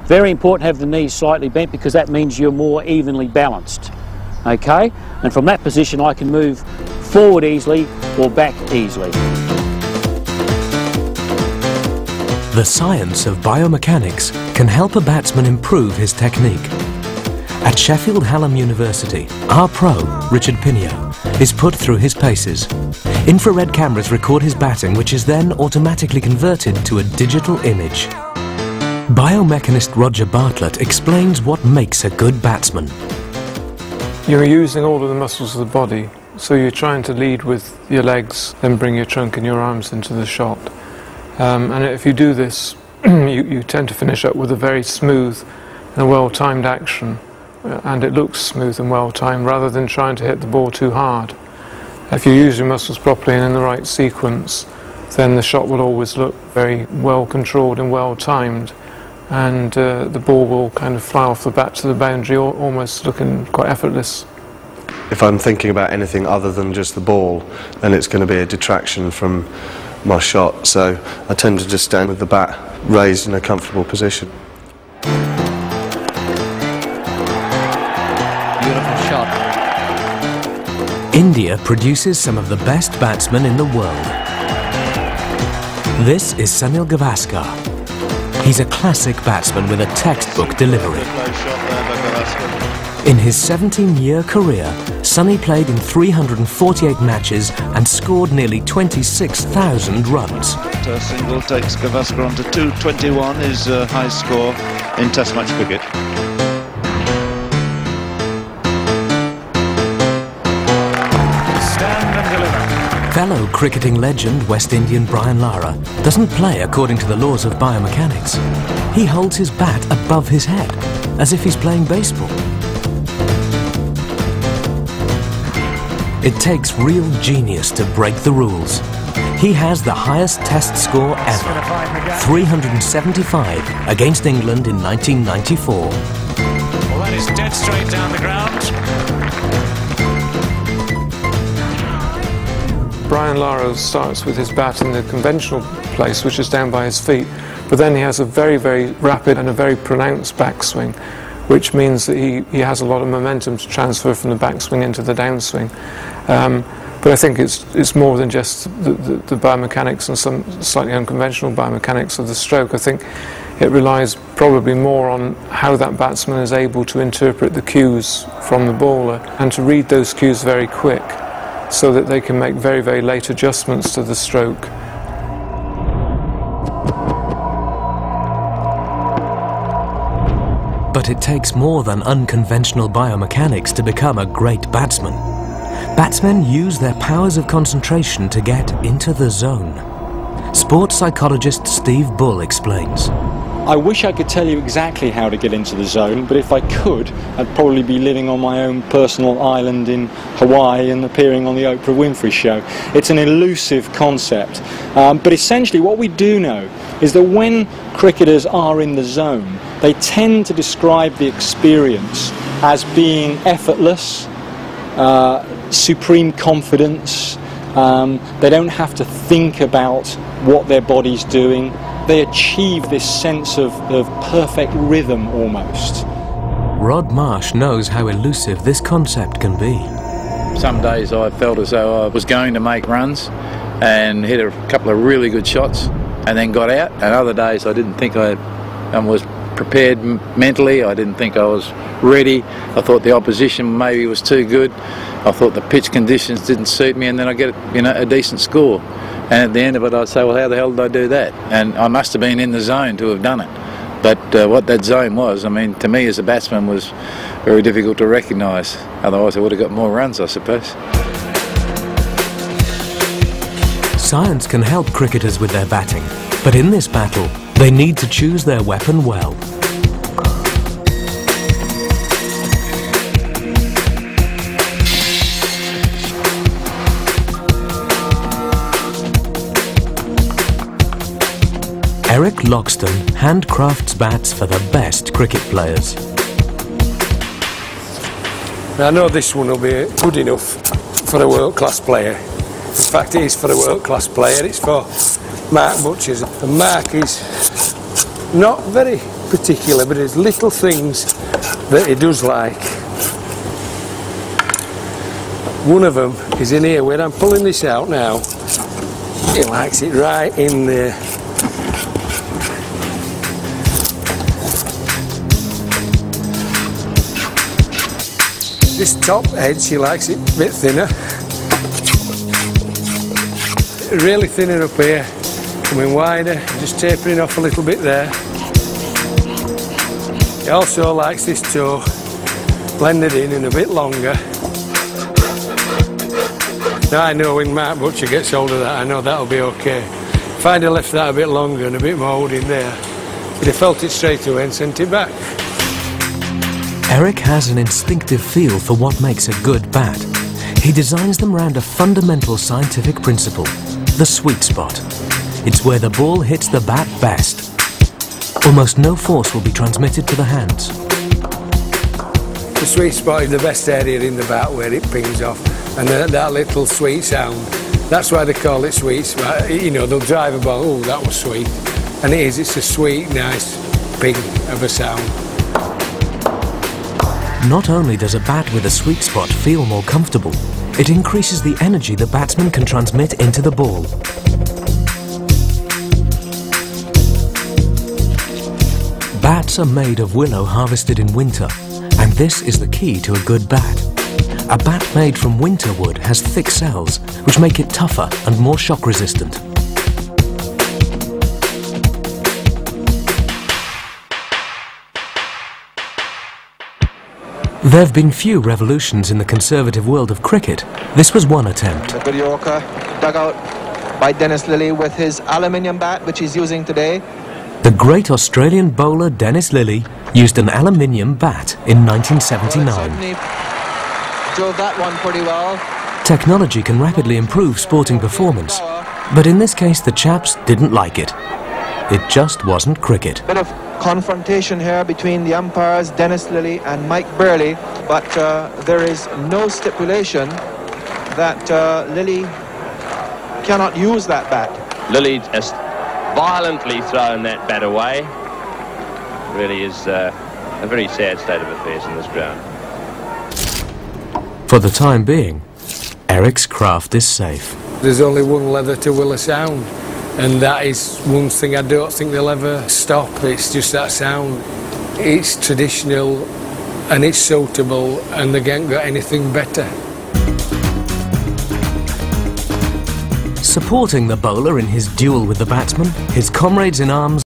Very important to have the knees slightly bent because that means you're more evenly balanced. Okay? And from that position I can move forward easily or back easily. The science of biomechanics can help a batsman improve his technique. At Sheffield Hallam University, our pro, Richard Pinio, is put through his paces. Infrared cameras record his batting, which is then automatically converted to a digital image. Biomechanist Roger Bartlett explains what makes a good batsman. You're using all of the muscles of the body, so you're trying to lead with your legs, then bring your trunk and your arms into the shot. And if you do this, you tend to finish up with a very smooth and well-timed action, and it looks smooth and well-timed rather than trying to hit the ball too hard. If you use your muscles properly and in the right sequence, then the shot will always look very well-controlled and well-timed, and the ball will kind of fly off the bat to the boundary, almost looking quite effortless. If I'm thinking about anything other than just the ball, then it's going to be a detraction from my shot, so I tend to just stand with the bat raised in a comfortable position. Beautiful shot. India produces some of the best batsmen in the world. This is Sunil Gavaskar. He's a classic batsman with a textbook delivery. In his 17-year career, Sunny played in 348 matches and scored nearly 26,000 runs. A single takes Gavaskar on to 221, his high score in Test match cricket. Stand and deliver. Fellow cricketing legend West Indian Brian Lara doesn't play according to the laws of biomechanics. He holds his bat above his head, as if he's playing baseball. It takes real genius to break the rules. He has the highest test score ever, 375 against England in 1994. Well, that is dead straight down the ground. Brian Lara starts with his bat in the conventional place, which is down by his feet, but then he has a very, very rapid and a very pronounced backswing, which means that he has a lot of momentum to transfer from the backswing into the downswing. But I think it's more than just the biomechanics and some slightly unconventional biomechanics of the stroke. I think it relies probably more on how that batsman is able to interpret the cues from the bowler and to read those cues very quick so that they can make very, very late adjustments to the stroke. But it takes more than unconventional biomechanics to become a great batsman. Batsmen use their powers of concentration to get into the zone. Sports psychologist Steve Bull explains. I wish I could tell you exactly how to get into the zone, but if I could, I'd probably be living on my own personal island in Hawaii and appearing on the Oprah Winfrey Show. It's an elusive concept, but essentially what we do know is that when cricketers are in the zone, they tend to describe the experience as being effortless, supreme confidence. They don't have to think about what their body's doing. They achieve this sense of perfect rhythm almost. Rod Marsh knows how elusive this concept can be. Some days I felt as though I was going to make runs and hit a couple of really good shots and then got out, and other days I didn't think I was prepared mentally. I didn't think I was ready. I thought the opposition maybe was too good. I thought the pitch conditions didn't suit me, and then I get a decent score. And at the end of it I'd say, well, how the hell did I do that? And I must have been in the zone to have done it. But what that zone was, I mean, to me as a batsman was very difficult to recognise. Otherwise I would have got more runs, I suppose. Science can help cricketers with their batting, but in this battle, they need to choose their weapon well. Eric Loxton handcrafts bats for the best cricket players. I know this one will be good enough for a world-class player. In fact, it is for a world-class player. It's for Mark Butchers. And Mark is not very particular, but there's little things that he does like. One of them is in here, where I'm pulling this out now. He likes it right in there. This top edge, he likes it a bit thinner. Really thinner up here, coming wider, just tapering off a little bit there. He also likes this toe blended in and a bit longer. Now I know when Mark Butcher gets hold of that, I know that'll be okay. If I'd have left that a bit longer and a bit more wood in there, he'd have felt it straight away and sent it back. Eric has an instinctive feel for what makes a good bat. He designs them around a fundamental scientific principle, the sweet spot. It's where the ball hits the bat best. Almost no force will be transmitted to the hands. The sweet spot is the best area in the bat where it pings off, and that little sweet sound. That's why they call it sweet. You know, they'll drive a ball, oh, that was sweet. And it is, it's a sweet, nice ping of a sound. Not only does a bat with a sweet spot feel more comfortable, it increases the energy the batsman can transmit into the ball. Bats are made of willow harvested in winter, and this is the key to a good bat. A bat made from winter wood has thick cells, which make it tougher and more shock resistant. There have been few revolutions in the conservative world of cricket. This was one attempt. A good Yorker dug out by Dennis Lillee with his aluminium bat, which he's using today. The great Australian bowler Dennis Lillee used an aluminium bat in 1979. Well, certainly drove that one pretty well. Technology can rapidly improve sporting performance, but in this case the chaps didn't like it. It just wasn't cricket. Bit of confrontation here between the umpires, Dennis Lillee and Mike Burley, but there is no stipulation that Lillee cannot use that bat. Lillee has violently thrown that bat away. Really is a very sad state of affairs in this ground. For the time being, Eric's craft is safe. There's only one leather to will a sound, and that is one thing I don't think they'll ever stop. It's just that sound. It's traditional and it's suitable, and they ain't got anything better. Supporting the bowler in his duel with the batsman, his comrades in arms